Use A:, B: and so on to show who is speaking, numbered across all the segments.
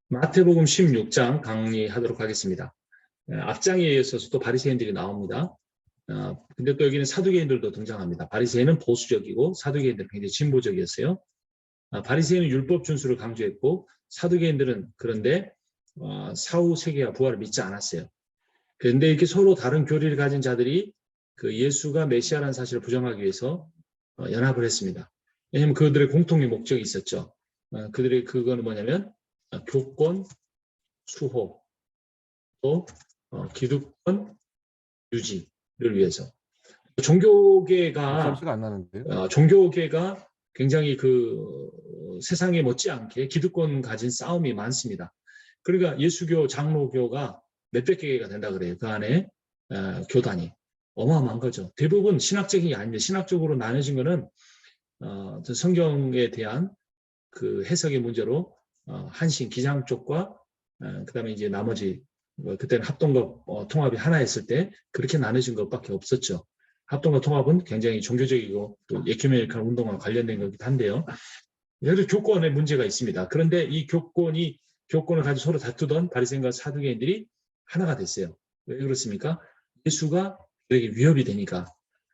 A: 마태복음 16장 강의하도록 하겠습니다. 앞장에 이어서 또 바리새인들이 나옵니다. 근데 또 여기는 사두개인들도 등장합니다. 바리새인은 보수적이고 사두개인들은 굉장히 진보적이었어요. 바리새인은 율법 준수를 강조했고 사두개인들은 그런데 사후 세계와 부활을 믿지 않았어요. 그런데 이렇게 서로 다른 교리를 가진 자들이 그 예수가 메시아라는 사실을 부정하기 위해서 연합을 했습니다. 왜냐하면 그들의 공통의 목적이 있었죠. 그들의 그거는 뭐냐면 교권 수호 또 기득권 유지를 위해서 종교계가
B: 목소리가 안 나는데요.
A: 종교계가 굉장히 그 세상에 못지않게 기득권 가진 싸움이 많습니다. 그러니까 예수교 장로교가 몇백 개가 된다 그래요. 그 안에 교단이 어마어마한 거죠. 대부분 신학적인 게 아닙니다. 신학적으로 나눠진 거는 성경에 대한 그 해석의 문제로 한신 기장 쪽과 그다음에 이제 나머지 그때는 합동과 통합이 하나였을 때 그렇게 나눠진 것밖에 없었죠. 합동과 통합은 굉장히 종교적이고 또 에큐메니컬 운동과 관련된 거기도 한데요. 그래도 교권에 문제가 있습니다. 그런데 이 교권을 가지고 서로 다투던 바리새인과 사두개인들이 하나가 됐어요. 왜 그렇습니까? 예수가 그에게 위협이 되니까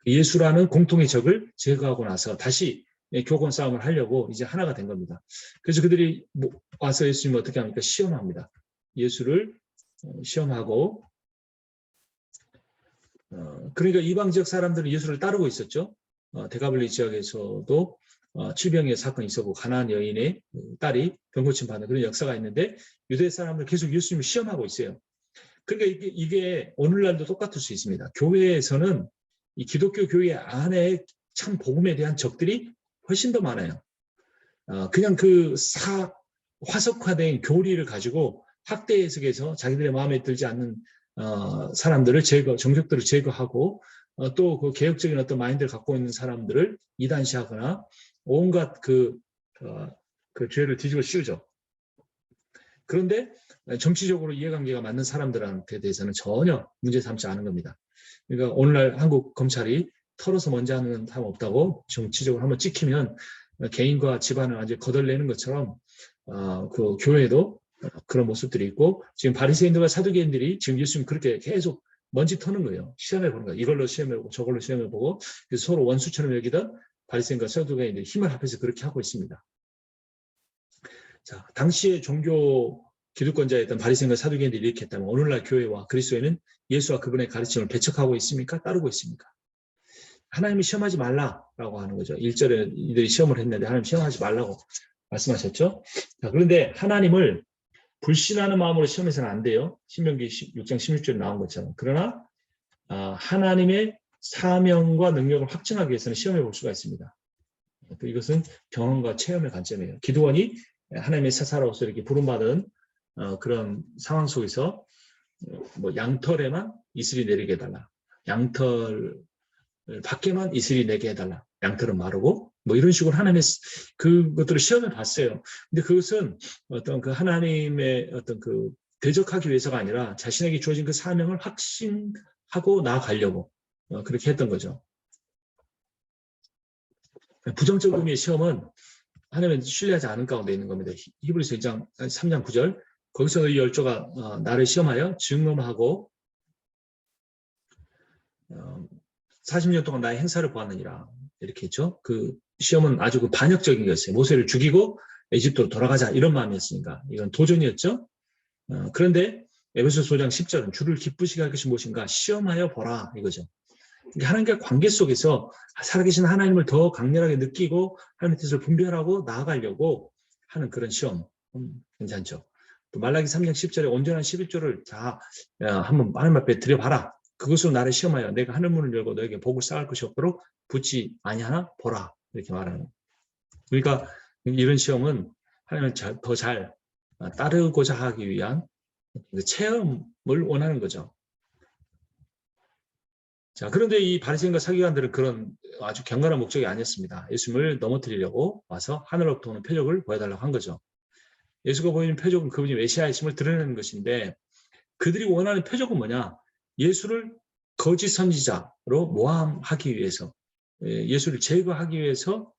A: 예수라는 공통의 적을 제거하고 나서 다시 교권 싸움을 하려고 이제 하나가 된 겁니다. 그래서 그들이 와서 예수님을 어떻게 합니까? 시험합니다. 예수를 시험하고 그러니까 이방 지역 사람들은 예수를 따르고 있었죠. 데가블리 지역에서도 질병의 사건이 있었고 가나안 여인의 딸이 병고침 받는 그런 역사가 있는데 유대 사람들 계속 예수님을 시험하고 있어요. 그러니까 이게 오늘날도 똑같을 수 있습니다. 교회에서는 이 기독교 교회 안에 참 복음에 대한 적들이 훨씬 더 많아요. 그냥 그 화석화된 교리를 가지고 학대 해석에서 자기들의 마음에 들지 않는 사람들을 정적들을 제거하고 또 그 개혁적인 어떤 마인드를 갖고 있는 사람들을 이단시하거나 온갖 그 죄를 뒤집어 씌우죠. 그런데 정치적으로 이해관계가 맞는 사람들한테 대해서는 전혀 문제 삼지 않은 겁니다. 그러니까 오늘날 한국 검찰이 털어서 먼저 하는 사람 없다고 정치적으로 한번 찍히면 개인과 집안을 완전히 거덜내는 것처럼 그 교회도 그런 모습들이 있고 지금 바리새인들과 사두개인들이 지금 예수님 그렇게 계속 먼지 터는 거예요. 시험해보는 거예요. 이걸로 시험해보고 저걸로 시험해보고 그래서 서로 원수처럼 여기던 바리새인과 사두개인들이 힘을 합해서 그렇게 하고 있습니다. 자, 당시의 종교 기득권자였던 바리새인과 사두개인들이 이렇게 했다면 오늘날 교회와 그리스도인은 예수와 그분의 가르침을 배척하고 있습니까? 따르고 있습니까? 하나님이 시험하지 말라라고 하는 거죠. 1절에 이들이 시험을 했는데 하나님 시험하지 말라고 말씀하셨죠. 자, 그런데 하나님을 불신하는 마음으로 시험해서는 안 돼요. 신명기 6장 16절에 나온 것처럼. 그러나 하나님의 사명과 능력을 확증하기 위해서는 시험해 볼 수가 있습니다. 이것은 경험과 체험의 관점이에요. 기드원이 하나님의 사사로서 이렇게 부름받은 그런 상황 속에서 뭐 양털에만 이슬이 내리게 해달라. 양털 밖에만 이슬이 내게 해달라. 양털은 마르고 뭐 이런 식으로 하나님의 그것들을 시험해 봤어요. 근데 그것은 어떤 그 하나님의 어떤 그 대적하기 위해서가 아니라 자신에게 주어진 그 사명을 확신하고 나아가려고 그렇게 했던 거죠. 부정적 의미의 시험은 하나님은 신뢰하지 않은 가운데 있는 겁니다. 히브리서 2장 3장 9절 거기서 이 열조가 나를 시험하여 증언하고 40년 동안 나의 행사를 보았느니라 이렇게 했죠. 그 시험은 아주 그 반역적인 거였어요. 모세를 죽이고 에집트로 돌아가자 이런 마음이었으니까 이건 도전이었죠. 그런데 에베소서 5장 10절은 주를 기쁘시게 할 것이 무엇인가 시험하여 보라 이거죠. 하나님과 관계 속에서 살아계신 하나님을 더 강렬하게 느끼고 하나님의 뜻을 분별하고 나아가려고 하는 그런 시험 괜찮죠. 또 말라기 3장 10절에 온전한 11조를 다 한번 하나님 앞에 드려봐라. 그것으로 나를 시험하여 내가 하늘문을 열고 너에게 복을 쌓을 것이 없도록 붙지 아니하나 보라 이렇게 말하는. 그러니까 이런 시험은 하나님을 더 잘 따르고자 하기 위한 체험을 원하는 거죠. 자, 그런데 이 바리새인과 사기관들은 그런 아주 경건한 목적이 아니었습니다. 예수님을 넘어뜨리려고 와서 하늘로부터 오는 표적을 보여달라고 한 거죠. 예수가 보이는 표적은 그분이 메시아이심을 드러내는 것인데 그들이 원하는 표적은 뭐냐? 예수를 거짓 선지자로 모함하기 위해서 예수를 제거하기 위해서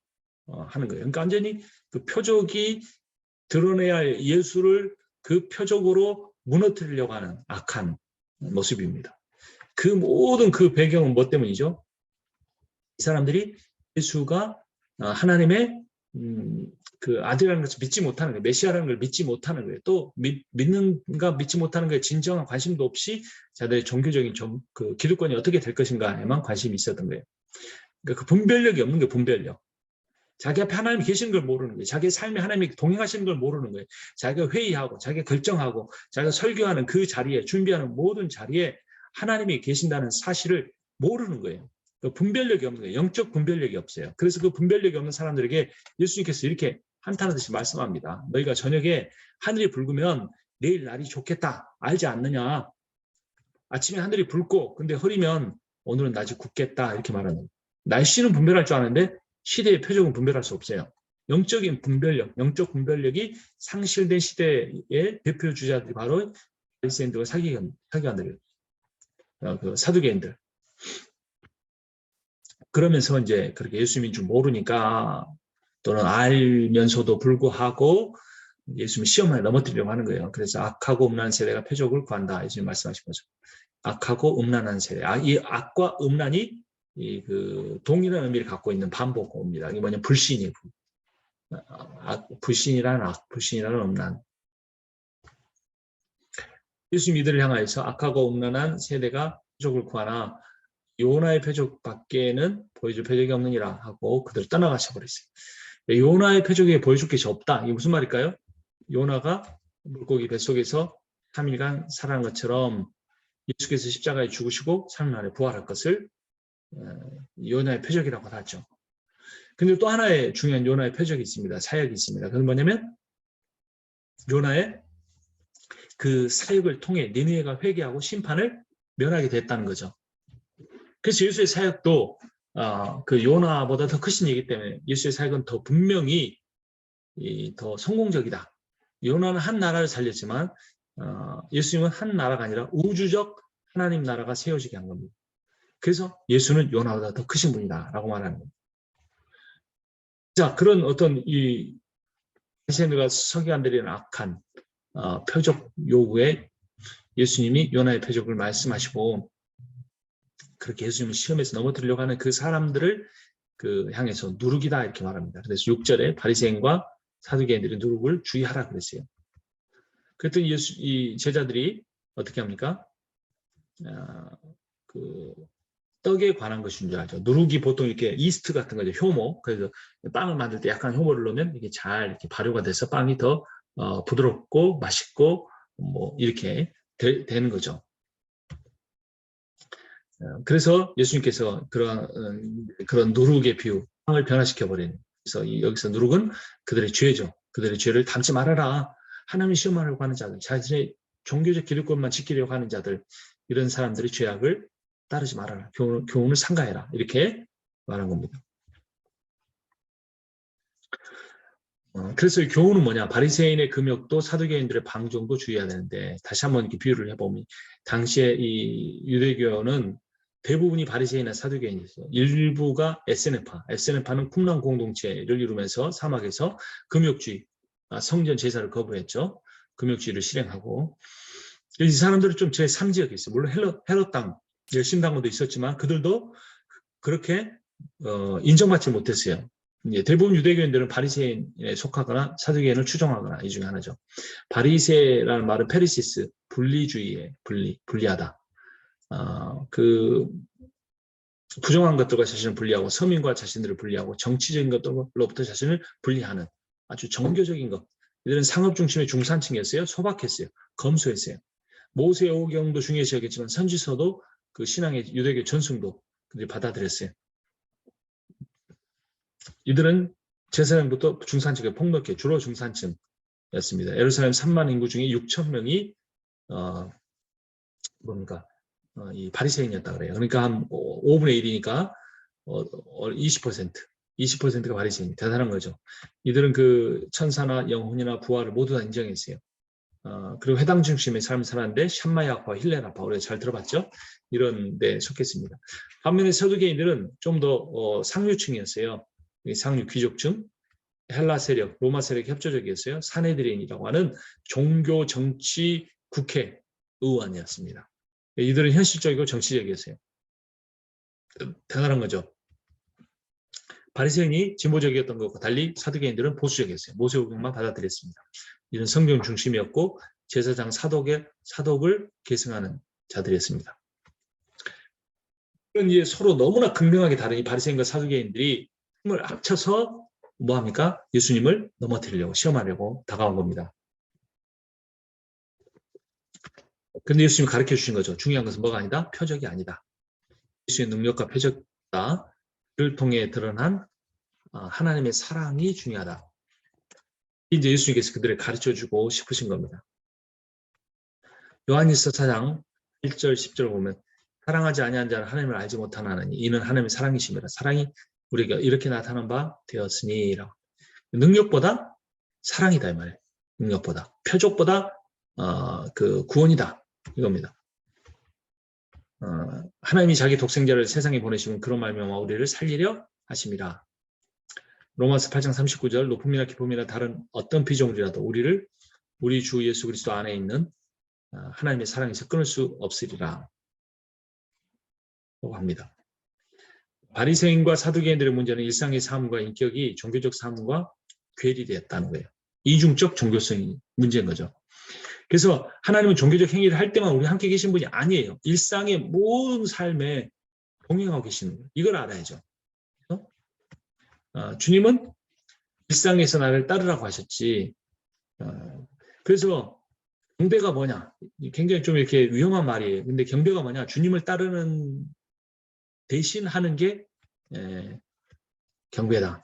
A: 하는 거예요. 그러니까 완전히 그 표적이 드러내야 할 예수를 그 표적으로 무너뜨리려고 하는 악한 모습입니다. 그 모든 그 배경은 뭐 때문이죠? 이 사람들이 예수가 하나님의 그 아들이라는 것을 믿지 못하는 거예요. 메시아라는 걸 믿지 못하는 거예요. 또 믿는가 믿지 못하는 거에 진정한 관심도 없이 자들의 종교적인 그 기득권이 어떻게 될 것인가에만 관심이 있었던 거예요. 그러니까 그 분별력이 없는 거예요. 분별력. 자기 앞에 하나님이 계시는 걸 모르는 거예요. 자기의 삶에 하나님이 동행하시는 걸 모르는 거예요. 자기가 회의하고 자기가 결정하고 자기가 설교하는 그 자리에 준비하는 모든 자리에 하나님이 계신다는 사실을 모르는 거예요. 그 분별력이 없는 거예요. 영적 분별력이 없어요. 그래서 그 분별력이 없는 사람들에게 예수님께서 이렇게 한탄하듯이 말씀합니다. 너희가 저녁에 하늘이 붉으면 내일 날이 좋겠다. 알지 않느냐. 아침에 하늘이 붉고 근데 흐리면 오늘은 낮이 굳겠다. 이렇게 말하는 거예요. 날씨는 분별할 줄 아는데 시대의 표적은 분별할 수 없어요. 영적인 분별력, 영적 분별력이 상실된 시대의 대표 주자들이 바로 바리새인들과 사기관들이에요. 그 사두개인들. 그러면서 이제 그렇게 예수님인 줄 모르니까 또는 알면서도 불구하고 예수님 시험에 넘어뜨리려고 하는 거예요. 그래서 악하고 음란한 세대가 표적을 구한다. 예수님 말씀하신 거죠. 악하고 음란한 세대. 이 악과 음란이 그 동일한 의미를 갖고 있는 반복어입니다. 이게 뭐냐면 불신이에요. 불신이라는 악, 불신이라는 음란. 예수님 이들을 향하여서 악하고 음란한 세대가 표적을 구하나 요나의 표적밖에는 보여줄 표적이 없느니라 하고 그들을 떠나가셔 버렸어요. 요나의 표적에 보여줄 것이 없다. 이게 무슨 말일까요? 요나가 물고기 뱃속에서 3일간 살아난 것처럼 예수께서 십자가에 죽으시고 3일 만에 부활할 것을 요나의 표적이라고 하죠. 근데 또 하나의 중요한 요나의 표적이 있습니다. 사역이 있습니다. 그건 뭐냐면 요나의 그 사역을 통해 니느웨가 회개하고 심판을 면하게 됐다는 거죠. 그래서 예수의 사역도 그 요나보다 더 크신 얘기 때문에 예수의 사역은 더 분명히 더 성공적이다. 요나는 한 나라를 살렸지만 예수님은 한 나라가 아니라 우주적 하나님 나라가 세워지게 한 겁니다. 그래서 예수는 요나보다 더 크신 분이다 라고 말하는 겁니다. 자, 그런 어떤 이 바리새인들과 서기관들이라는 악한 표적 요구에 예수님이 요나의 표적을 말씀하시고 그렇게 예수님을 시험에서 넘어뜨리려고 하는 그 사람들을 그 향해서 누룩이다 이렇게 말합니다. 그래서 6절에 바리새인과 사두개인들이 누룩을 주의하라 그랬어요. 그랬더니 이 제자들이 어떻게 합니까? 그 떡에 관한 것인 줄 알죠. 누룩이 보통 이렇게 이스트 같은 거죠. 효모. 그래서 빵을 만들 때 약간 효모를 넣으면 이게 잘 이렇게 발효가 돼서 빵이 더 부드럽고 맛있고 뭐 이렇게 되는 거죠. 그래서 예수님께서 그런 누룩의 비유, 빵을 변화시켜 버리는. 그래서 여기서 누룩은 그들의 죄죠. 그들의 죄를 담지 말아라. 하나님을 시험하려고 하는 자들, 자신의 종교적 기득권만 지키려고 하는 자들, 이런 사람들의 죄악을 따르지 말아라. 교훈을 삼가해라. 이렇게 말한 겁니다. 그래서 이 교훈은 뭐냐? 바리새인의 금욕도 사두개인들의 방종도 주의해야 되는데 다시 한번 이렇게 비유를 해보면 당시에 이 유대교는 대부분이 바리새인이나 사두개인이었어요. 일부가 에스네파는 쿰란 공동체를 이루면서 사막에서 금욕주의, 성전 제사를 거부했죠. 금욕주의를 실행하고 이 사람들은 좀 제3지역에 있어요. 물론 헤롯 땅, 신당원도 있었지만 그들도 그렇게 인정받지 못했어요. 대부분 유대교인들은 바리새인에 속하거나 사두개인을 추종하거나 이 중에 하나죠. 바리새라는 말은 페리시스, 분리주의에 분리하다. 그 부정한 것들과 자신을 분리하고 서민과 자신들을 분리하고 정치적인 것들로부터 자신을 분리하는 아주 정교적인 것. 이들은 상업 중심의 중산층이었어요. 소박했어요. 검소했어요. 모세의 오경도 중요시 여겼지만 선지서도 그 신앙의 유대교 전승도 그들이 받아들였어요. 이들은 제사장부터 중산층에 폭넓게 주로 중산층이었습니다. 예루살렘 3만 인구 중에 6천 명이 이 바리새인이었다 그래요. 그러니까 한 5분의 1이니까 20%가 바리새인. 대단한 거죠. 이들은 그 천사나 영혼이나 부활을 모두 다 인정했어요. 그리고 해당 중심의 삶을 살았는데 샴마야파, 힐레나파 우리가 잘 들어봤죠? 이런 데 속했습니다. 반면에 서두개인들은 좀 더 상류층이었어요. 상류 귀족층. 헬라 세력, 로마 세력이 협조적이었어요. 사내드린이라고 하는 종교, 정치, 국회 의원이었습니다. 이들은 현실적이고 정치적이었어요. 대단한 거죠. 바리새인이 진보적이었던 것과 달리 사두개인들은 보수적이었어요. 모세오경만 받아들였습니다. 이런 성경 중심이었고 제사장 사독을 계승하는 자들이었습니다. 이런 서로 너무나 극명하게 다른 이 바리새인과 사두개인들이 힘을 합쳐서 뭐합니까? 예수님을 넘어뜨리려고 시험하려고 다가온 겁니다. 그런데 예수님이 가르쳐 주신 거죠. 중요한 것은 뭐가 아니다? 표적이 아니다. 예수의 능력과 표적이다. 를 통해 드러난 하나님의 사랑이 중요하다. 이제 예수님께서 그들을 가르쳐주고 싶으신 겁니다. 요한일서 4장 1절 10절 보면 사랑하지 아니한 자는 하나님을 알지 못하나니 이는 하나님의 사랑이심이라. 사랑이 우리가 이렇게 나타난 바 되었으니라고. 능력보다 사랑이다 이 말이에요. 능력보다 표적보다 그 구원이다 이겁니다. 하나님이 자기 독생자를 세상에 보내시면 그런 말미암아 우리를 살리려 하심이라. 로마서 8장 39절 높음이나 깊음이나 다른 어떤 피조물이라도 우리를 우리 주 예수 그리스도 안에 있는 하나님의 사랑에서 끊을 수 없으리라 라고 합니다. 바리새인과 사두개인들의 문제는 일상의 삶과 인격이 종교적 삶과 괴리되었다는 거예요. 이중적 종교성이 문제인 거죠. 그래서 하나님은 종교적 행위를 할 때만 우리 함께 계신 분이 아니에요. 일상의 모든 삶에 동행하고 계시는 거예요. 이걸 알아야죠. 주님은 일상에서 나를 따르라고 하셨지. 그래서 경배가 뭐냐? 굉장히 좀 이렇게 위험한 말이에요. 근데 경배가 뭐냐? 주님을 따르는 대신 하는 게 경배다.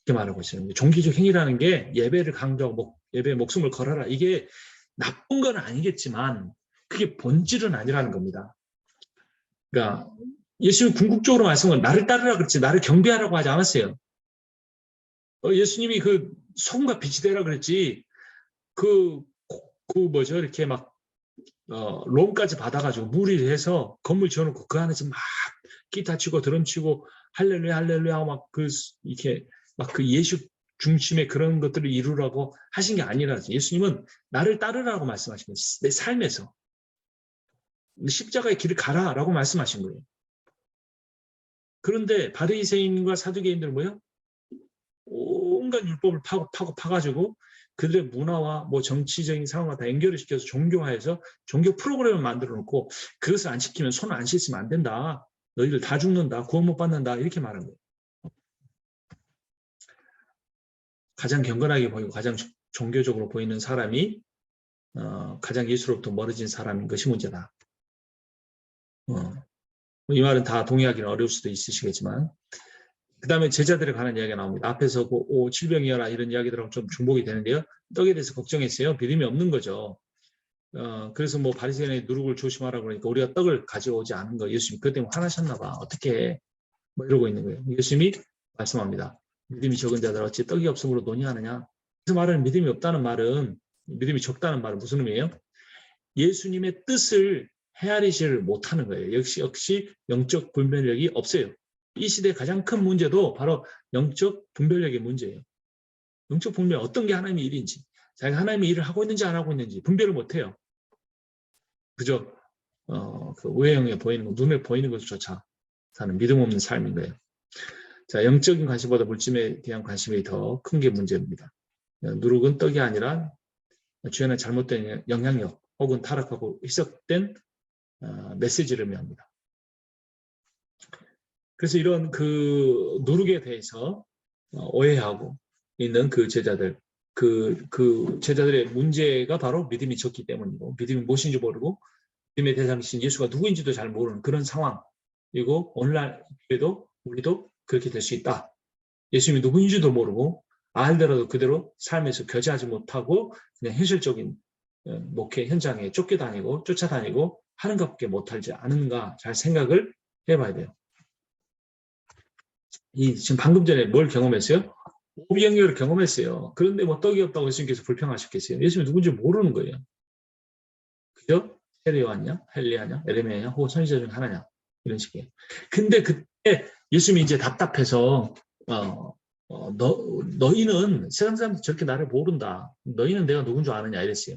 A: 이렇게 말하고 있어요. 종교적 행위라는 게 예배를 강조하고 예배에 목숨을 걸어라. 이게 나쁜 건 아니겠지만 그게 본질은 아니라는 겁니다. 그러니까 예수님 궁극적으로 말씀은 나를 따르라 그랬지 나를 경배하라고 하지 않았어요. 예수님이 그 소금과 빛이 되라 그랬지 뭐죠 이렇게 막 롬까지 받아가지고 무리해서 건물 지어놓고 그 안에서 막 기타 치고 드럼 치고 할렐루야 할렐루야 막 이렇게 막 그 예수 중심의 그런 것들을 이루라고 하신 게 아니라 예수님은 나를 따르라고 말씀하신 거예요. 내 삶에서 십자가의 길을 가라라고 말씀하신 거예요. 그런데 바리새인과 사두개인들은 뭐예요? 온갖 율법을 파가지고 그들의 문화와 뭐 정치적인 상황과 다 연결을 시켜서 종교화해서 종교 프로그램을 만들어 놓고 그것을 안 지키면 손을 안 씻으면 안 된다. 너희들 다 죽는다. 구원 못 받는다. 이렇게 말한 거예요. 가장 경건하게 보이고 가장 종교적으로 보이는 사람이 가장 예수로부터 멀어진 사람인 것이 문제다. 이 말은 다 동의하기는 어려울 수도 있으시겠지만 그 다음에 제자들에 관한 이야기가 나옵니다. 앞에서 질병이어라 이런 이야기들하고 좀 중복이 되는데요. 떡에 대해서 걱정했어요. 믿음이 없는 거죠. 그래서 뭐 바리새인의 누룩을 조심하라고 그러니까 우리가 떡을 가져오지 않은 거 예수님이 그것 때문에 화나셨나 봐. 어떻게 뭐 이러고 있는 거예요. 예수님이 말씀합니다. 믿음이 적은 자들 어찌 떡이 없음으로 논의하느냐. 그래서 말하는 믿음이 없다는 말은 믿음이 적다는 말은 무슨 의미예요? 예수님의 뜻을 헤아리지를 못하는 거예요. 역시 영적 분별력이 없어요. 이 시대의 가장 큰 문제도 바로 영적 분별력의 문제예요. 영적 분별 어떤 게 하나님의 일인지 자기가 하나님의 일을 하고 있는지 안 하고 있는지 분별을 못해요. 그저 그 외형에 보이는 거, 눈에 보이는 것조차 사는 믿음 없는 삶인 거예요. 자, 영적인 관심보다 물질에 대한 관심이 더 큰 게 문제입니다. 누룩은 떡이 아니라 주변에 잘못된 영향력 혹은 타락하고 희석된 메시지를 의미합니다. 그래서 이런 그 누룩에 대해서 오해하고 있는 그 제자들, 그 제자들의 문제가 바로 믿음이 적기 때문이고 믿음이 무엇인지 모르고 믿음의 대상이신 예수가 누구인지도 잘 모르는 그런 상황이고 오늘날에도 우리도 그렇게 될 수 있다. 예수님이 누구인지도 모르고 알더라도 그대로 삶에서 교제하지 못하고 그냥 현실적인 목회 현장에 쫓겨다니고 쫓아다니고 하는 것밖에 못하지 않은가 잘 생각을 해봐야 돼요. 지금 방금 전에 뭘 경험했어요? 오병이어를 경험했어요. 그런데 뭐 떡이 없다고 예수님께서 불평하셨겠어요? 예수님이 누군지 모르는 거예요. 그죠? 헬리아냐, 에레미야냐, 혹은 선지자 중 하나냐 이런 식이에요. 근데 그때 예수님이 이제 답답해서 너희는 세상 사람들이 저렇게 나를 모른다. 너희는 내가 누군 줄 아느냐 이랬어요.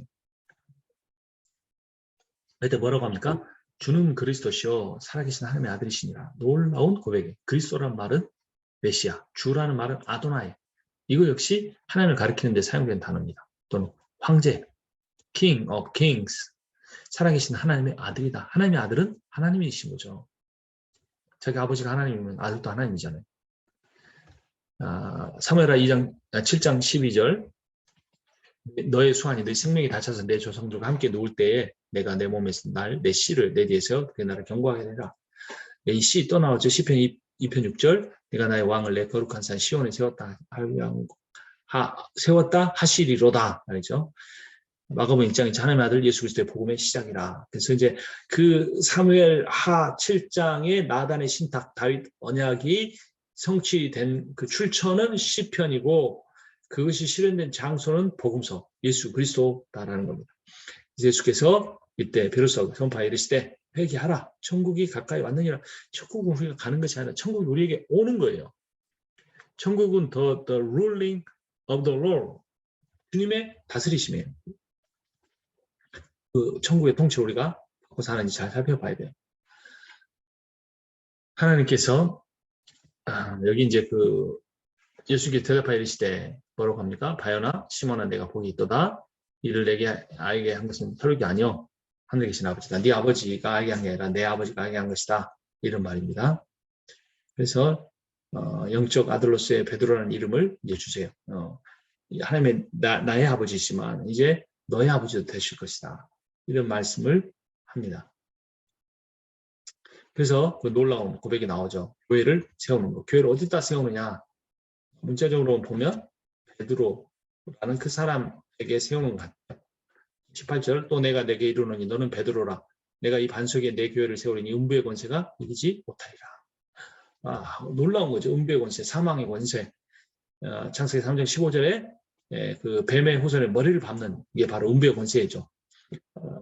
A: 그때 뭐라고 합니까? 주는 그리스도시요 살아계신 하나님의 아들이시니라. 놀라운 고백이에요. 그리스도란 말은 메시아, 주라는 말은 아도나이. 이거 역시 하나님을 가리키는 데 사용된 단어입니다. 또는 황제, King of Kings, 살아계신 하나님의 아들이다. 하나님의 아들은 하나님이신 거죠. 자기 아버지가 하나님이면 아들도 하나님이잖아요. 사무엘하 7장 12절 너의 수완이 너의 생명이 다쳐서 내 조상들과 함께 누울 때에 내가 내 몸에서 내 씨를 내 뒤에서 그 나를 경고하게 되라. 이 씨 또 나오죠. 시편 2편 6절 내가 나의 왕을 내 거룩한 산 시온에 세웠다 하시리로다 말이죠. 마가복음 1장이 하나님의 아들 예수 그리스도의 복음의 시작이라. 그래서 이제 그 사무엘하 7장의 나단의 신탁 다윗 언약이 성취된 그 출처는 시편이고 그것이 실현된 장소는 복음서 예수 그리스도다라는 겁니다. 예수께서 이때 비로소 선포하여 이르시되 회개하라 천국이 가까이 왔느니라. 천국은 우리가 가는 것이 아니라 천국이 우리에게 오는 거예요. 천국은 the ruling of the Lord 주님의 다스리심이에요. 그 천국의 통치를 우리가 받고 사는지 잘 살펴봐야 돼요. 하나님께서 여기 이제 그 예수께서 대답하여 이르시되 뭐라고 합니까? 바요나 시몬아 내가 복이 있도다. 이를 내게 알게 한 것은 혈육이 아니요 하늘에 계신 아버지다. 네 아버지가 알게 한 게 아니라 내 아버지가 알게 한 것이다. 이런 말입니다. 그래서 영적 아들로서의 베드로라는 이름을 이제 주세요. 하나님의 나의 아버지지만 이제 너의 아버지도 되실 것이다. 이런 말씀을 합니다. 그래서 그 놀라운 고백이 나오죠. 교회를 세우는 거. 교회를 어디다 세우느냐? 문자적으로 보면 베드로라는 그 사람에게 세우는 것 같아요. 18절 또 내가 내게 이르노니 너는 베드로라. 내가 이 반석에 내 교회를 세우리니 음부의 권세가 이기지 못하리라. 놀라운 거죠. 음부의 권세, 사망의 권세. 창세기 3장 15절에 그 뱀의 후손의 머리를 밟는 게 바로 음부의 권세이죠.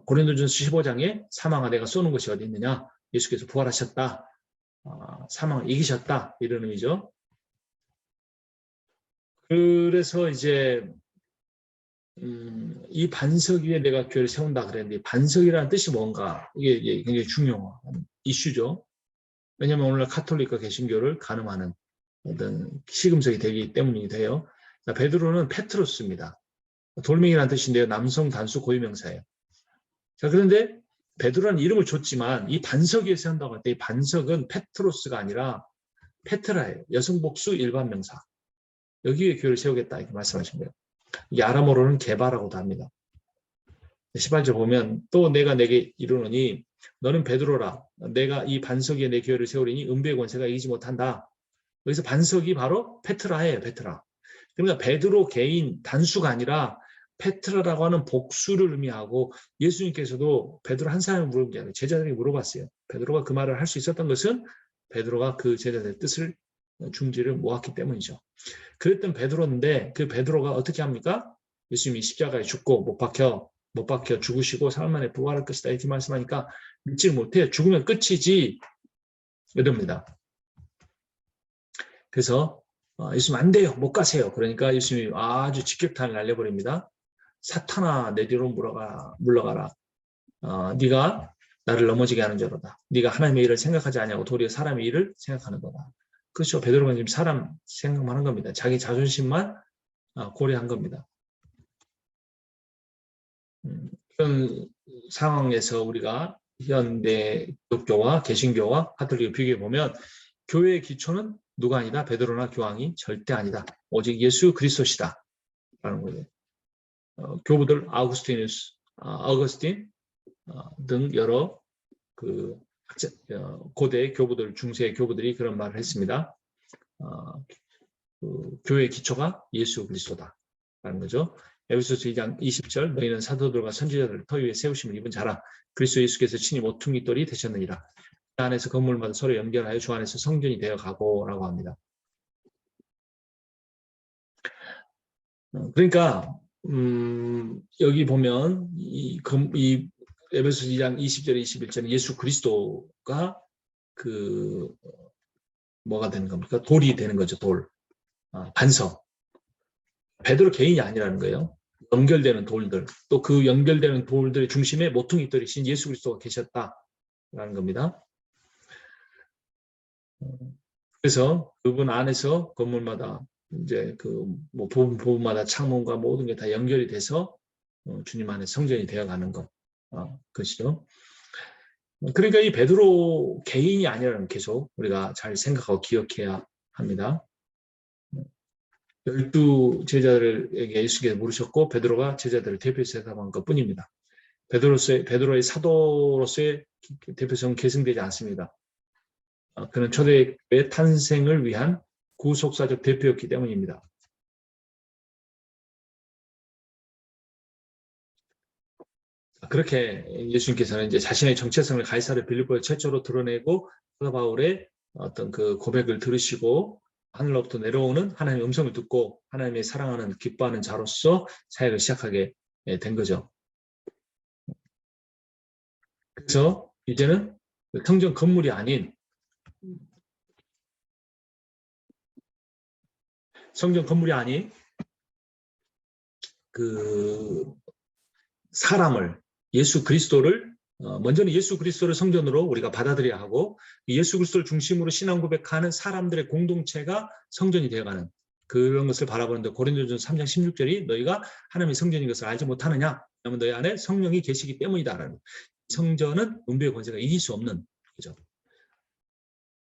A: 고린도전서 15장에 사망아 내가 쏘는 것이 어디 있느냐? 예수께서 부활하셨다. 사망을 이기셨다. 이런 의미죠. 그래서 이제 이 반석 위에 내가 교회를 세운다 그랬는데 반석이라는 뜻이 뭔가 이게 굉장히 중요한 이슈죠. 왜냐하면 오늘날 카톨릭과 개신교를 가늠하는 어떤 시금석이 되기 때문이 돼요. 베드로는 페트로스입니다. 돌멩이라는 뜻인데요. 남성 단수 고유명사예요. 자, 그런데 베드로라는 이름을 줬지만 이 반석 위에 세운다고 할 때 이 반석은 페트로스가 아니라 페트라예요. 여성 복수 일반 명사. 여기에 교회를 세우겠다 이렇게 말씀하신 거예요. 이게 아람어로는 게바라고도 합니다. 18절 보면 또 내가 내게 이르노니 너는 베드로라. 내가 이 반석 위에 내 교회를 세우리니 음부의 권세가 이기지 못한다. 여기서 반석이 바로 페트라예요. 페트라. 그러니까 베드로 개인 단수가 아니라 페트라라고 하는 복수를 의미하고 예수님께서도 베드로 한 사람을 물어본 게 아니라 제자들에게 물어봤어요. 베드로가 그 말을 할 수 있었던 것은 베드로가 그 제자들의 뜻을 중지를 모았기 때문이죠. 그랬던 베드로인데 그 베드로가 어떻게 합니까? 예수님이 십자가에 죽고 못 박혀 죽으시고 사흘 만에 부활할 것이다 이렇게 말씀하니까 믿지 못해. 죽으면 끝이지 이럽니다. 그래서 예수님 안 돼요. 못 가세요. 그러니까 예수님이 아주 직격탄을 날려버립니다. 사탄아 내 뒤로 물러가라. 네가 나를 넘어지게 하는 자로다. 네가 하나님의 일을 생각하지 않냐고 도리어 사람의 일을 생각하는 거다. 그렇죠. 베드로가 지금 사람 생각만 한 겁니다. 자기 자존심만 고려한 겁니다. 그런 상황에서 우리가 현대 기독교와 개신교와 카톨릭을 비교해 보면 교회의 기초는 누가 아니다? 베드로나 교황이 절대 아니다. 오직 예수 그리스도시다. 라는 거예요. 교부들 어거스틴 등 여러 그 고대 교부들, 중세 교부들이 그런 말을 했습니다. 그 교회의 기초가 예수 그리스도다라는 거죠. 에베소서 2장 20절 너희는 사도들과 선지자들을 터 위에 세우심을 입은 자라. 그리스도 예수께서 친히 모퉁이 돌이 되셨느니라. 그 안에서 건물마다 서로 연결하여 주 안에서 성전이 되어가고라고 합니다. 그러니까 여기 보면 이 에베소서 2장 20절에 21절에 예수 그리스도가 그 뭐가 되는 겁니까? 돌이 되는 거죠. 돌. 반석. 베드로 개인이 아니라는 거예요. 연결되는 돌들, 또 그 연결되는 돌들의 중심에 모퉁이돌이신 예수 그리스도가 계셨다라는 겁니다. 그래서 그분 안에서 건물마다 이제 뭐 부분마다 창문과 모든 게 다 연결이 돼서 주님 안에 성전이 되어가는 것이죠. 그러니까 이 베드로 개인이 아니라는 계속 우리가 잘 생각하고 기억해야 합니다. 12 제자들에게 예수께서 물으셨고 베드로가 제자들을 대표해서 대답한 것뿐입니다. 베드로의 사도로서의 대표성은 계승되지 않습니다. 그는 초대교회 탄생을 위한 구속사적 대표였기 때문입니다. 그렇게 예수님께서는 이제 자신의 정체성을 가이사르 빌립보에 최초로 드러내고 사도 바울의 어떤 그 고백을 들으시고 하늘로부터 내려오는 하나님의 음성을 듣고 하나님의 사랑하는 기뻐하는 자로서 사역을 시작하게 된 거죠. 그래서 이제는 성전 건물이 아닌 그 사람을 예수 그리스도를 먼저는 예수 그리스도를 성전으로 우리가 받아들여야 하고 예수 그리스도를 중심으로 신앙 고백하는 사람들의 공동체가 성전이 되어가는 그런 것을 바라보는데 고린도전서 3장 16절이 너희가 하나님의 성전인 것을 알지 못하느냐? 왜냐하면 너희 안에 성령이 계시기 때문이다라는 성전은 음부의 권세가 이길 수 없는 거죠.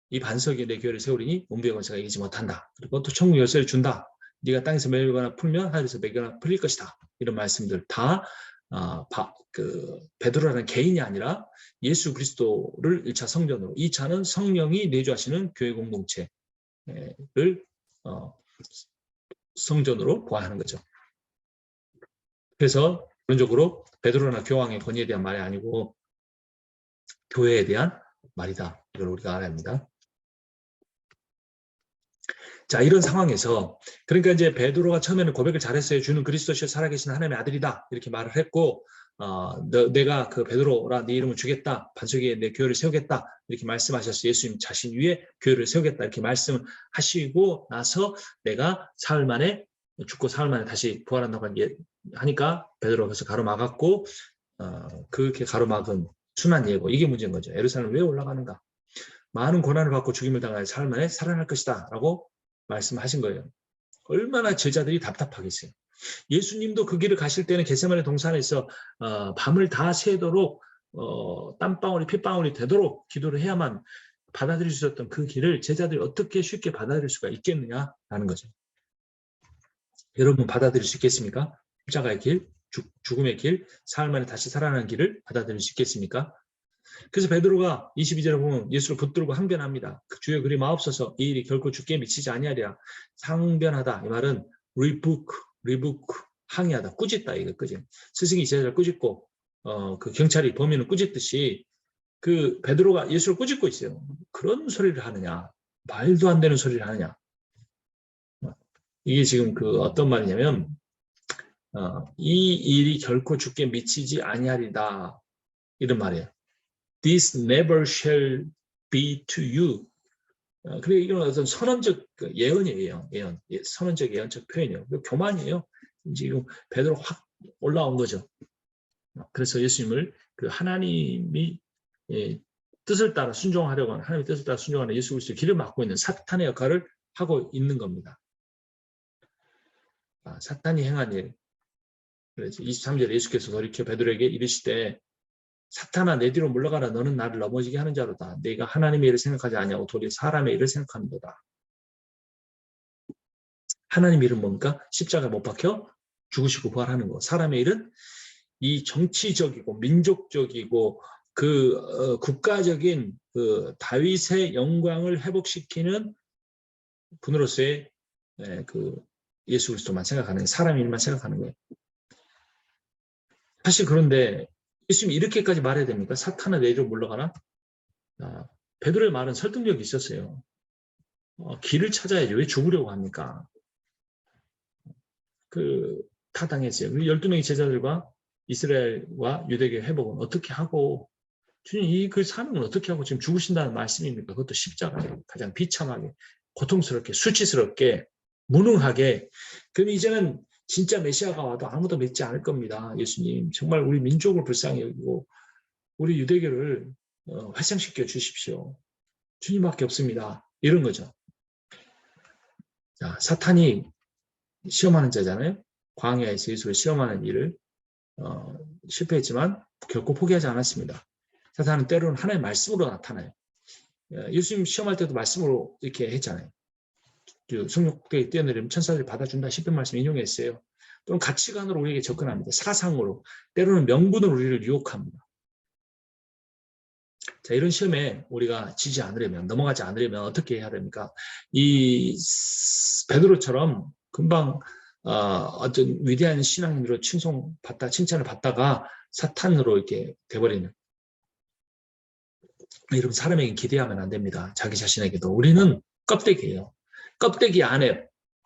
A: 이 반석이 내 교회를 세우리니 음부의 권세가 이기지 못한다. 그리고 또 천국 열쇠를 준다. 네가 땅에서 매거나 풀면 하늘에서 매거나 풀릴 것이다. 이런 말씀들 다 베드로라는 개인이 아니라 예수 그리스도를 1차 성전으로 2차는 성령이 내주하시는 교회 공동체를 성전으로 보아하는 거죠. 그래서 기본적으로 베드로나 교황의 권위에 대한 말이 아니고 교회에 대한 말이다. 이걸 우리가 알아야 합니다. 자, 이런 상황에서 그러니까 이제 베드로가 처음에는 고백을 잘했어요. 주는 그리스도시요 살아계신 하나님의 아들이다. 이렇게 말을 했고 내가 그 베드로라 네 이름을 주겠다. 반석 위에 내 교회를 세우겠다. 이렇게 말씀하셨어요. 예수님 자신 위에 교회를 세우겠다. 이렇게 말씀을 하시고 나서 내가 사흘 만에 죽고 사흘 만에 다시 부활한다고 하니까 베드로가 그래서 가로막았고 그렇게 가로막은 순한 예고. 이게 문제인 거죠. 예루살렘 왜 올라가는가? 많은 고난을 받고 죽임을 당하여 사흘 만에 살아날 것이다. 라고 말씀하신 거예요. 얼마나 제자들이 답답하겠어요. 예수님도 그 길을 가실 때는 겟세마네 동산에서 밤을 다 새도록 땀방울이 핏방울이 되도록 기도를 해야만 받아들일 수 있었던 그 길을 제자들이 어떻게 쉽게 받아들일 수가 있겠느냐라는 거죠. 여러분 받아들일 수 있겠습니까? 십자가의 길, 죽음의 길, 사흘 만에 다시 살아나는 길을 받아들일 수 있겠습니까? 그래서 베드로가 22절에 보면 예수를 붙들고 항변합니다. 주여 그리 마옵소서 이 일이 결코 주께 미치지 아니하리라. 상변하다 이 말은 리부크 항의하다 꾸짖다 이거 그지. 스승이 제자를 꾸짖고 그 경찰이 범인을 꾸짖듯이 그 베드로가 예수를 꾸짖고 있어요. 그런 소리를 하느냐, 말도 안 되는 소리를 하느냐. 이게 지금 그 어떤 말이냐면 이 일이 결코 주께 미치지 아니하리다 이런 말이에요. This never shall be to you. 그리고 이건 어떤 선언적 예언이에요. 예언. 선언적 예언적 표현이에요. 교만이에요. 지금 베드로 확 올라온 거죠. 그래서 예수님을 그 하나님이 뜻을 따라 순종하려고 하는 하나님의 뜻을 따라 순종하는 예수 그리스도의 길을 막고 있는 사탄의 역할을 하고 있는 겁니다. 사탄이 행한 일. 그래서 23절에 예수께서 돌이켜 베드로에게 이르시되 사탄아 내 뒤로 물러가라 너는 나를 넘어지게 하는 자로다. 내가 하나님의 일을 생각하지 아니하고 도리어 사람의 일을 생각하는도다. 하나님의 일은 뭡니까? 십자가에 못 박혀 죽으시고 부활하는 거. 사람의 일은 이 정치적이고 민족적이고 그 국가적인 그 다윗의 영광을 회복시키는 분으로서의 그 예수 그리스도만 생각하는 사람의 일만 생각하는 거예요. 사실 그런데 예수님이 이렇게까지 말해야 됩니까? 사탄아 내 뒤로 물러가라? 베드로의 말은 설득력이 있었어요. 길을 찾아야지 왜 죽으려고 합니까? 다 당했어요. 12명의 제자들과 이스라엘과 유대교 회복은 어떻게 하고 주님 이 그 사명을 어떻게 하고 지금 죽으신다는 말씀입니까? 그것도 십자가에 가장 비참하게 고통스럽게 수치스럽게 무능하게. 그럼 이제는 진짜 메시아가 와도 아무도 믿지 않을 겁니다. 예수님 정말 우리 민족을 불쌍히 여기고 우리 유대교를 활성시켜 주십시오. 주님밖에 없습니다. 이런 거죠. 자, 사탄이 시험하는 자잖아요. 광야에서 예수를 시험하는 일을 실패했지만 결코 포기하지 않았습니다. 사탄은 때로는 하나님의 말씀으로 나타나요. 예수님 시험할 때도 말씀으로 이렇게 했잖아요. 성령께에 뛰어내리면 천사들이 받아준다. 시편 말씀 인용했어요. 또는 가치관으로 우리에게 접근합니다. 사상으로, 때로는 명분으로 우리를 유혹합니다. 자, 이런 시험에 우리가 지지 않으려면, 넘어가지 않으려면 어떻게 해야 됩니까? 이 베드로처럼 금방 어떤 위대한 신앙인으로 칭찬을 받다가 사탄으로 이렇게 돼버리는 이런 사람에게 기대하면 안 됩니다. 자기 자신에게도. 우리는 껍데기예요. 껍데기 안에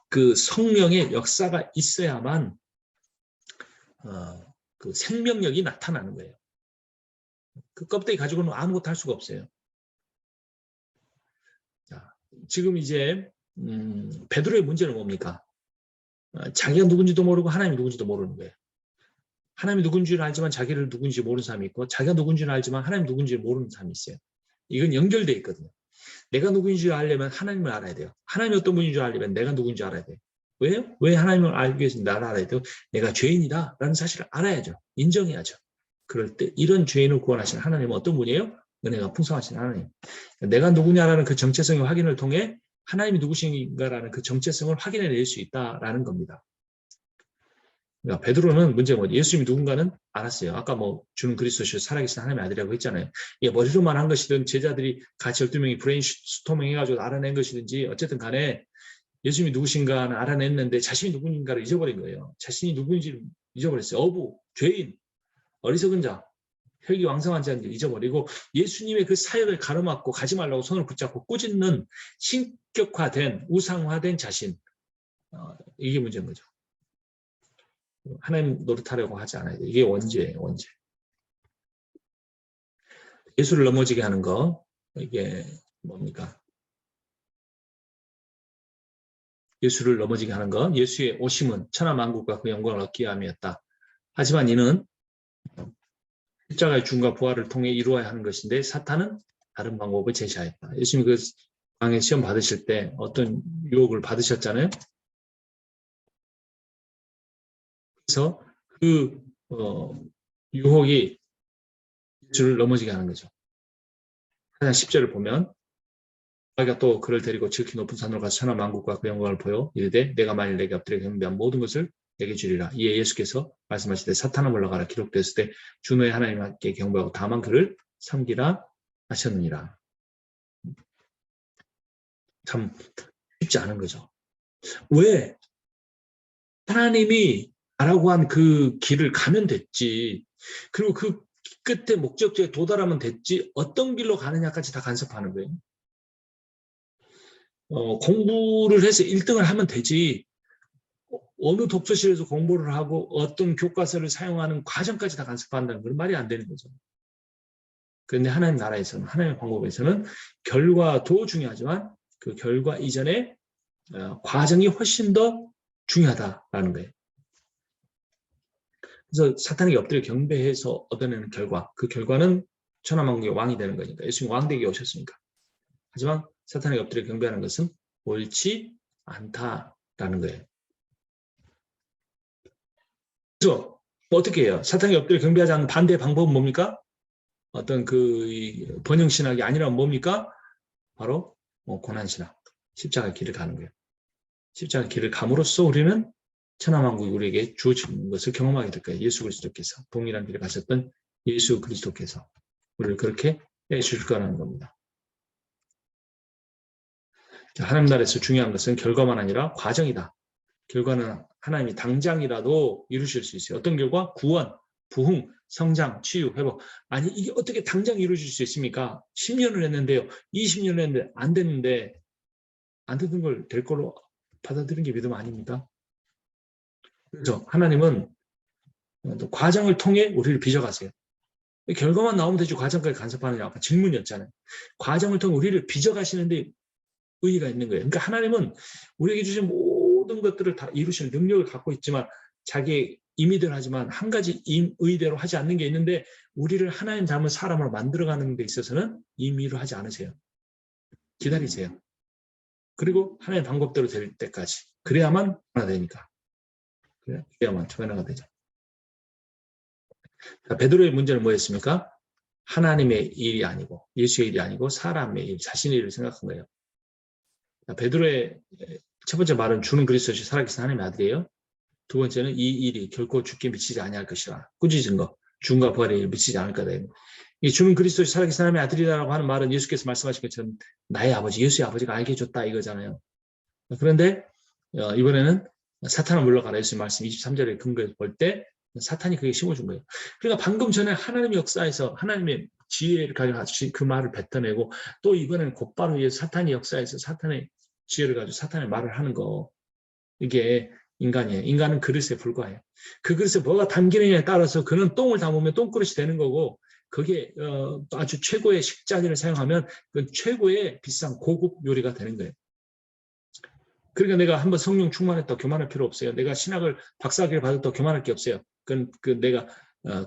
A: 그 성령의 역사가 있어야만 그 생명력이 나타나는 거예요. 그 껍데기 가지고는 아무것도 할 수가 없어요. 자, 지금 이제 베드로의 문제는 뭡니까? 자기가 누군지도 모르고 하나님이 누군지도 모르는 거예요. 하나님이 누군지는 알지만 자기를 누군지 모르는 사람이 있고, 자기가 누군지는 알지만 하나님이 누군지를 모르는 사람이 있어요. 이건 연결되어 있거든요. 내가 누구인지 알려면 하나님을 알아야 돼요. 하나님이 어떤 분인지 알려면 내가 누군지 알아야 돼요. 왜요? 왜 하나님을 알기 위해서 나를 알아야 돼요? 내가 죄인이다 라는 사실을 알아야죠. 인정해야죠. 그럴 때 이런 죄인을 구원하시는 하나님은 어떤 분이에요? 은혜가 풍성하신 하나님. 내가 누구냐라는 그 정체성의 확인을 통해 하나님이 누구신가라는 그 정체성을 확인해낼 수 있다라는 겁니다. 그러니까 베드로는 문제가 뭐지? 예수님이 누군가는 알았어요. 아까 뭐 주는 그리스도시요 살아계신 하나님의 아들이라고 했잖아요. 이게 머리로만 한 것이든 제자들이 같이 12명이 브레인스토밍 해가지고 알아낸 것이든지 어쨌든 간에 예수님이 누구신가는 알아냈는데 자신이 누구인가를 잊어버린 거예요. 자신이 누구인지를 잊어버렸어요. 어부, 죄인, 어리석은 자, 혈기왕성한 자인지 잊어버리고 예수님의 그 사역을 가로막고 가지 말라고 손을 붙잡고 꾸짖는 신격화된 우상화된 자신, 이게 문제인 거죠. 하나님 노릇하려고 하지 않아야 돼. 이게 원죄예요, 원죄. 예수를 넘어지게 하는 거, 이게 뭡니까? 예수를 넘어지게 하는 것, 예수의 오심은 천하만국과 그 영광을 얻기 위함이었다. 하지만 이는 십자가의 죽음과 부활을 통해 이루어야 하는 것인데 사탄은 다른 방법을 제시하였다. 예수님이 그 광야 시험 받으실 때 어떤 유혹을 받으셨잖아요. 그래서 그 유혹이 예수를 넘어지게 하는 거죠. 하나 10절을 보면 자기가 또 그를 데리고 지극히 높은 산으로 가서 천하만국과 그 영광을 보여 이르되 내가 만일 내게 엎드려 경배한 모든 것을 내게 주리라. 이에 예수께서 말씀하시되 사탄아 물러가라. 기록되었을 때 주 너의 하나님께 경배하고 다만 그를 섬기라 하셨느니라. 참 쉽지 않은 거죠. 왜? 하나님이 가라고 한 그 길을 가면 됐지. 그리고 그 끝에 목적지에 도달하면 됐지. 어떤 길로 가느냐까지 다 간섭하는 거예요. 공부를 해서 1등을 하면 되지. 어느 독서실에서 공부를 하고 어떤 교과서를 사용하는 과정까지 다 간섭한다는 건 말이 안 되는 거죠. 그런데 하나님 나라에서는, 하나님의 방법에서는 결과도 중요하지만 그 결과 이전에 과정이 훨씬 더 중요하다라는 거예요. 그래서 사탄에게 엎드려 경배해서 얻어내는 결과, 그 결과는 천하만국의 왕이 되는 거니까. 예수님 왕 되게 오셨으니까. 하지만 사탄에게 엎드려 경배하는 것은 옳지 않다라는 거예요. 그래서 어떻게 해요? 사탄에게 엎드려 경배하지 않는 반대 방법은 뭡니까? 어떤 그 번영신학이 아니라면 뭡니까? 바로 고난신학, 십자가의 길을 가는 거예요. 십자가의 길을 감으로써 우리는 천하만국이 우리에게 주어진 것을 경험하게 될 거예요. 예수 그리스도께서, 동일한 길을 가셨던 예수 그리스도께서 우리를 그렇게 해주실 거라는 겁니다. 하나님 나라에서 중요한 것은 결과만 아니라 과정이다. 결과는 하나님이 당장이라도 이루실 수 있어요. 어떤 결과? 구원, 부흥, 성장, 치유, 회복. 아니 이게 어떻게 당장 이루어질 수 있습니까? 10년을 했는데요. 20년을 했는데 안 됐는데 안 되는 걸 될 거로 받아들이는 게 믿음 아닙니까? 그래서 하나님은 과정을 통해 우리를 빚어가세요. 결과만 나오면 되지 과정까지 간섭하느냐. 아까 질문이었잖아요. 과정을 통해 우리를 빚어가시는데 의의가 있는 거예요. 그러니까 하나님은 우리에게 주신 모든 것들을 다 이루실 능력을 갖고 있지만 자기의 임의대로 하지만 한 가지 의대로 하지 않는 게 있는데 우리를 하나님 닮은 사람으로 만들어가는 데 있어서는 임의로 하지 않으세요. 기다리세요. 그리고 하나님 방법대로 될 때까지. 그래야만 변화가 되니까. 그래야만 변화가 되죠. 베드로의 문제는 뭐였습니까? 하나님의 일이 아니고 예수의 일이 아니고 사람의 일, 자신의 일을 생각한 거예요. 베드로의 첫 번째 말은 주는 그리스도시 살아계신 하나님의 아들이에요. 두 번째는 이 일이 결코 죽게 미치지 아니할 것이라. 꾸짖은 거. 죽음과 부활의 일 미치지 않을 거다. 이 주는 그리스도시 살아계신 하나님의 아들이라고 하는 말은 예수께서 말씀하신 것처럼 나의 아버지, 예수의 아버지가 알게 해줬다 이거잖아요. 그런데 이번에는 사탄을 물러가라. 예수님 말씀 23절에 근거해서 볼 때 사탄이 그게 심어준 거예요. 그러니까 방금 전에 하나님의 역사에서 하나님의 지혜를 가지고 그 말을 뱉어내고 또 이번에는 곧바로 사탄의 역사에서 사탄의 지혜를 가지고 사탄의 말을 하는 거. 이게 인간이에요. 인간은 그릇에 불과해요. 그 그릇에 뭐가 담기느냐에 따라서 그는 똥을 담으면 똥그릇이 되는 거고 그게 아주 최고의 식자재를 사용하면 그 최고의 비싼 고급 요리가 되는 거예요. 그러니까 내가 한번 성령 충만했다 교만할 필요 없어요. 내가 신학을 박사학위를 받았다 교만할 게 없어요. 그건 내가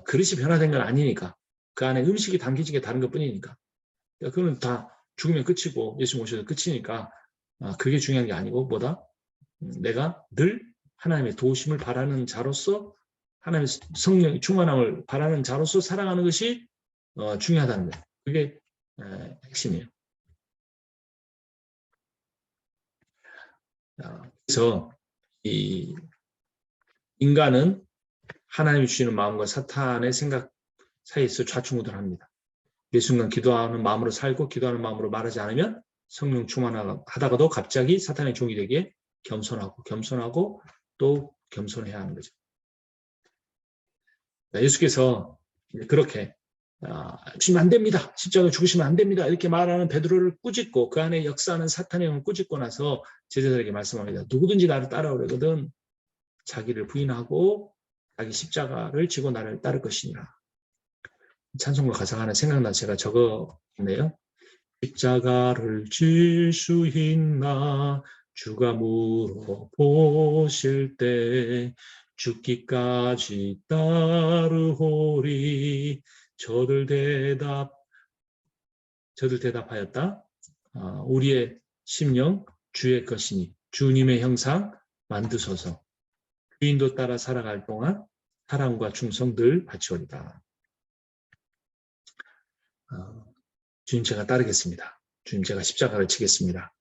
A: 그릇이 변화된 건 아니니까. 그 안에 음식이 담겨진 게 다른 것 뿐이니까. 그거는 다 죽으면 끝이고 예수 오셔서 끝이니까 그게 중요한 게 아니고 뭐다? 내가 늘 하나님의 도우심을 바라는 자로서 하나님의 성령의 충만함을 바라는 자로서 살아가는 것이 중요하다는 거예요. 그게 핵심이에요. 그래서 이 인간은 하나님이 주시는 마음과 사탄의 생각 사이에서 좌충우돌합니다. 매 순간 기도하는 마음으로 살고 기도하는 마음으로 말하지 않으면 성령 충만하다가도 갑자기 사탄의 종이 되기에 겸손하고 또 겸손해야 하는 거죠. 예수께서 그렇게 죽으면 안 됩니다. 십자가에 죽으시면 안 됩니다. 이렇게 말하는 베드로를 꾸짖고 그 안에 역사하는 사탄의 영을 꾸짖고 나서 제자들에게 말씀합니다. 누구든지 나를 따라오려거든 자기를 부인하고 자기 십자가를 지고 나를 따를 것이니라. 찬송가 가사가 하나 생각나 제가 적었네요. 십자가를 질 수 있나 주가 물어보실 때 죽기까지 따르오리. 저들 대답하였다. 우리의 심령 주의 것이니 주님의 형상 만드소서. 주인도 따라 살아갈 동안 사랑과 충성 늘 바치오리다. 주님 제가 따르겠습니다. 주님 제가 십자가를 지겠습니다.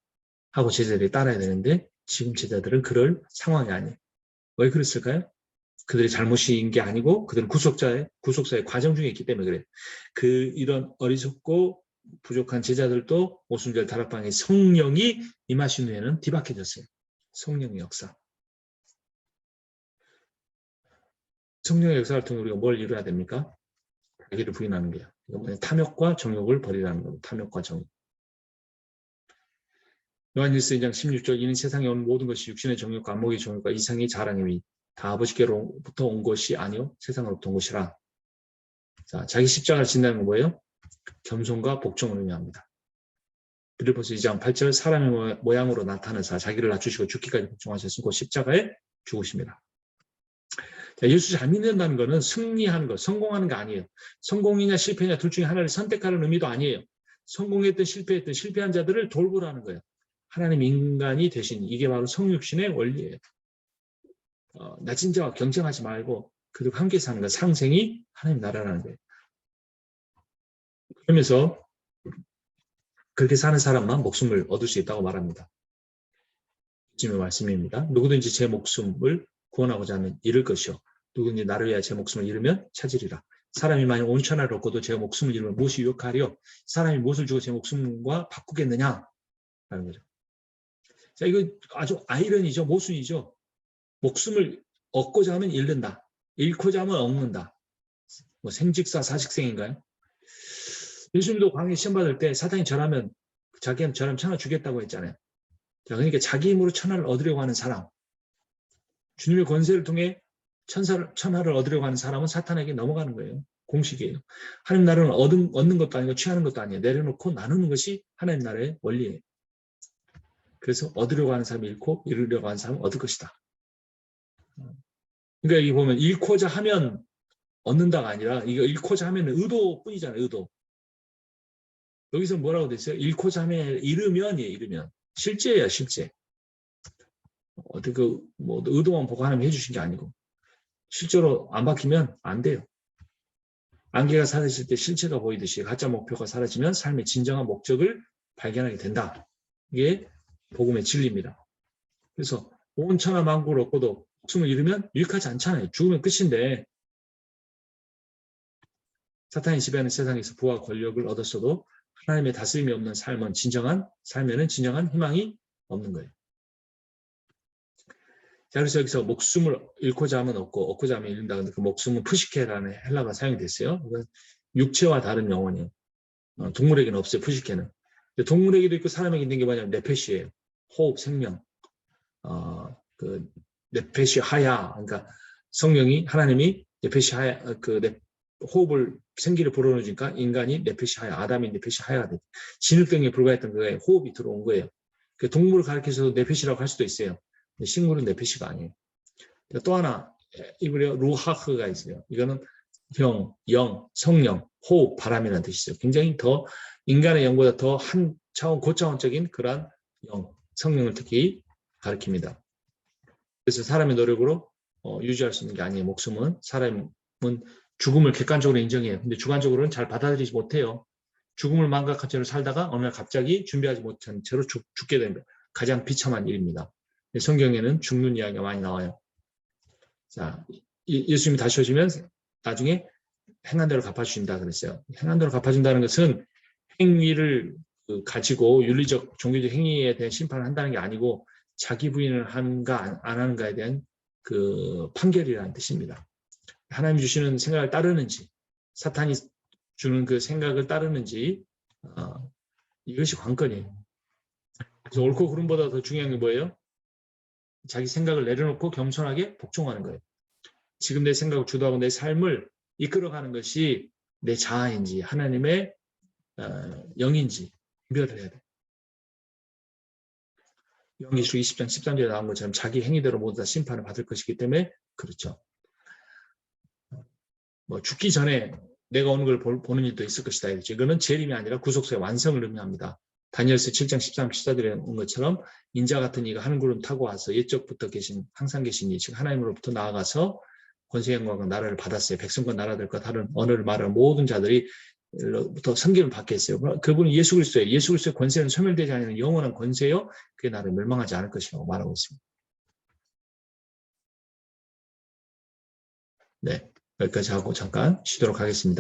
A: 하고 제자들이 따라야 되는데 지금 제자들은 그럴 상황이 아니에요. 왜 그랬을까요? 그들의 잘못인 게 아니고 그들은 구속사의 과정 중에 있기 때문에 그래요. 이런 어리석고 부족한 제자들도 오순절 다락방에 성령이 임하신 후에는 뒤바뀌어졌어요. 성령의 역사. 성령의 역사를 통해 우리가 뭘 이루어야 됩니까? 자기를 부인하는 거예요. 탐욕과 정욕을 버리라는 겁니다. 탐욕과 정욕. 요한일서 2장 16절 이는 세상에 온 모든 것이 육신의 정욕과 안목의 정욕과 이상의 자랑임이 다 아버지께로부터 온 것이 아니요 세상으로부터 온 것이라. 자, 자기 십자가를 진다는 건 뭐예요? 겸손과 복종을 의미합니다. 빌립보서 2장 8절 사람의 모양으로 나타나사 자기를 낮추시고 죽기까지 복종하셨으고 십자가에 죽으십니다. 자, 예수 잘 믿는다는 것은 승리하는 것, 성공하는 거 아니에요. 성공이냐 실패냐 둘 중에 하나를 선택하는 의미도 아니에요. 성공했든 실패했든 실패한 자들을 돌보라는 거예요. 하나님 인간이 되신 이게 바로 성육신의 원리예요. 낮은 자와 경쟁하지 말고 그리고 함께 사는 것, 상생이 하나님 나라라는 거예요. 그러면서 그렇게 사는 사람만 목숨을 얻을 수 있다고 말합니다. 주님의 말씀입니다. 누구든지 제 목숨을 구원하고자 하면 잃을 것이요 누구든지 나를 위하여 제 목숨을 잃으면 찾으리라. 사람이 만약 온 천하를 얻고도 제 목숨을 잃으면 무엇이 유익하리요? 사람이 무엇을 주고 제 목숨과 바꾸겠느냐? 라는 거죠. 자, 이거 아주 아이러니죠. 모순이죠. 목숨을 얻고자 하면 잃는다. 잃고자 하면 얻는다. 뭐 생직사 사식생인가요? 예수님도 광야에 시험 받을 때 사탄이 절하면 자기한테 절하면 천하 주겠다고 했잖아요. 자, 그러니까 자기 힘으로 천하를 얻으려고 하는 사람, 주님의 권세를 통해 천하를 얻으려고 하는 사람은 사탄에게 넘어가는 거예요. 공식이에요. 하나님 나라는 얻는 것도 아니고 취하는 것도 아니에요. 내려놓고 나누는 것이 하나님 나라의 원리예요. 그래서 얻으려고 하는 사람이 잃고 잃으려고 하는 사람은 얻을 것이다. 그러니까 여기 보면 잃고자 하면 얻는다가 아니라 이거 잃고자 하면 의도뿐이잖아요. 의도. 여기서 뭐라고 돼 있어요? 잃고자 하면 잃으면이에요. 잃으면. 실제예요. 실제. 뭐 의도만 보고 하나님 해주신 게 아니고 실제로 안 바뀌면 안 돼요. 안개가 사라질 때 실체가 보이듯이 가짜 목표가 사라지면 삶의 진정한 목적을 발견하게 된다. 이게 복음의 진리입니다. 그래서 온 천하 만국을 얻고도 목숨을 잃으면 유익하지 않잖아요. 죽으면 끝인데 사탄이 지배하는 세상에서 부와 권력을 얻었어도 하나님의 다스림이 없는 삶은 삶에는 진정한 희망이 없는 거예요. 자, 그래서 여기서 목숨을 잃고자 하면 얻고 얻고자 하면 잃는다. 근데 그 목숨은 푸시케라는 헬라가 사용이 됐어요. 이건 육체와 다른 영혼이에요. 동물에게는 없어요. 푸시케는. 동물에게도 있고 사람에게 있는 게 뭐냐면 네페시예요. 호흡, 생명. 그 네페시 하야. 그러니까 성령이 하나님이 네페시 하야 호흡을 생기를 불어넣으니까 인간이 네페시 하야, 아담이 네페시 하야가 됐죠. 진흙병에 불과했던 그의 호흡이 들어온 거예요. 그 동물을 가리켜서 네페시라고 할 수도 있어요. 식물은 네페시가 아니에요. 또 하나 이브리어 루하흐가 있어요. 이거는 영, 성령, 호흡, 바람이라는 뜻이죠. 굉장히 더 인간의 영보다 더 한 차원 고차원적인 그러한 영, 성령을 특히 가리킵니다. 그래서 사람의 노력으로 유지할 수 있는 게 아니에요. 목숨은 사람은 죽음을 객관적으로 인정해요. 근데 주관적으로는 잘 받아들이지 못해요. 죽음을 망각한 채로 살다가 어느 날 갑자기 준비하지 못한 채로 죽게 됩니다. 가장 비참한 일입니다. 성경에는 죽는 이야기가 많이 나와요. 자, 예수님이 다시 오시면 나중에 행한 대로 갚아주신다 그랬어요. 행한 대로 갚아준다는 것은 행위를 가지고 윤리적, 종교적 행위에 대한 심판을 한다는 게 아니고 자기 부인을 하는가 안 하는가에 대한 그 판결이라는 뜻입니다. 하나님이 주시는 생각을 따르는지 사탄이 주는 그 생각을 따르는지 이것이 관건이에요. 그래서 옳고 그름보다 더 중요한 게 뭐예요? 자기 생각을 내려놓고 겸손하게 복종하는 거예요. 지금 내 생각을 주도하고 내 삶을 이끌어가는 것이 내 자아인지 하나님의 영인지 구별을 해야 돼요. 요한계시록 20장 13절에 나온 것처럼 자기 행위대로 모두 다 심판을 받을 것이기 때문에 그렇죠. 뭐 죽기 전에 내가 오는 걸 보는 일도 있을 것이다. 이렇죠. 이거는 재림이 아니라 구속사의 완성을 의미합니다. 다니엘서 7장 13, 14절에 온 것처럼 인자 같은 이가 한 구름 타고 와서 옛적부터 항상 계신 이, 즉 하나님으로부터 나아가서 권세 영광과 나라를 받았어요. 백성과 나라들과 다른 언어를 말하는 모든 자들이 부터 섬김을 받게 했어요. 그분은 예수 그리스도예요. 예수 그리스도의 권세는 소멸되지 않는 영원한 권세요. 그게 나를 멸망하지 않을 것이라고 말하고 있습니다. 네, 여기까지 하고 잠깐 쉬도록 하겠습니다.